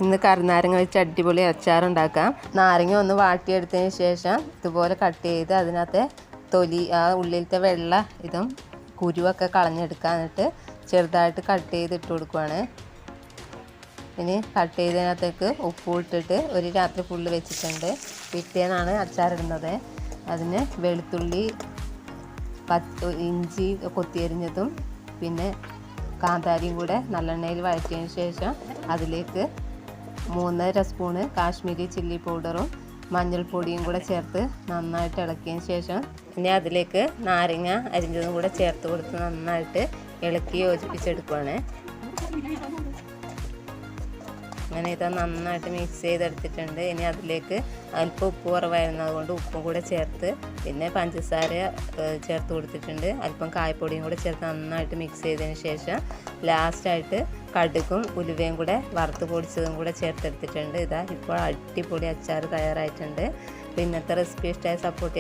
ഇന്ന് കറുനാരങ്ങ വെച്ച് അടിപൊളി അച്ചാറുണ്ടാക്കാം. നാരങ്ങ ഒന്ന് വാട്ടിയെടുത്തതിന് ശേഷം ഇതുപോലെ കട്ട് ചെയ്ത് അതിനകത്തെ തൊലി, ആ ഉള്ളിലത്തെ വെള്ള ഇതും കുരുവൊക്കെ കളഞ്ഞെടുക്കാനിട്ട് ചെറുതായിട്ട് കട്ട് ചെയ്ത് ഇട്ട് കൊടുക്കുവാണ്. ഇനി കട്ട് ചെയ്തതിനകത്തേക്ക് ഉപ്പ് ഇട്ടിട്ട് ഒരു രാത്രി ഫുള്ള് വെച്ചിട്ടുണ്ട്. പിറ്റേന്നാണ് അച്ചാറിടുന്നത്. അതിന് വെളുത്തുള്ളി, ഇഞ്ചി കൊത്തിയരിഞ്ഞതും പിന്നെ കാന്താരിയും കൂടെ നല്ലെണ്ണയിൽ വഴറ്റിയതിന് ശേഷം അതിലേക്ക് 3.5 സ്പൂണ് കാശ്മീരി ചില്ലി പൗഡറും മഞ്ഞൾപ്പൊടിയും കൂടെ ചേർത്ത് നന്നായിട്ട് ഇളക്കിയതിന് ശേഷം ഇനി അതിലേക്ക് നാരങ്ങ അരിഞ്ഞതും കൂടെ ചേർത്ത് കൊടുത്ത് നന്നായിട്ട് ഇളക്കി യോജിപ്പിച്ചെടുക്കുവാണ്. അങ്ങനെ ഇത് നന്നായിട്ട് മിക്സ് ചെയ്തെടുത്തിട്ടുണ്ട്. ഇനി അതിലേക്ക് അല്പം ഉപ്പ് കുറവായിരുന്നു, അതുകൊണ്ട് ഉപ്പും കൂടെ ചേർത്ത് പിന്നെ പഞ്ചസാര ചേർത്ത് കൊടുത്തിട്ടുണ്ട്. അല്പം കായപ്പൊടിയും കൂടെ ചേർത്ത് നന്നായിട്ട് മിക്സ് ചെയ്തതിന് ശേഷം ലാസ്റ്റായിട്ട് കടുകും ഉലുവയും കൂടെ വറുത്ത് പൊടിച്ചതും കൂടെ ചേർത്തെടുത്തിട്ടുണ്ട്. ഇതാ ഇപ്പോൾ അടിപൊളി അച്ചാർ തയ്യാറായിട്ടുണ്ട്. അപ്പോൾ ഇന്നത്തെ റെസിപ്പി ഇഷ്ടമായി സപ്പോർട്ട്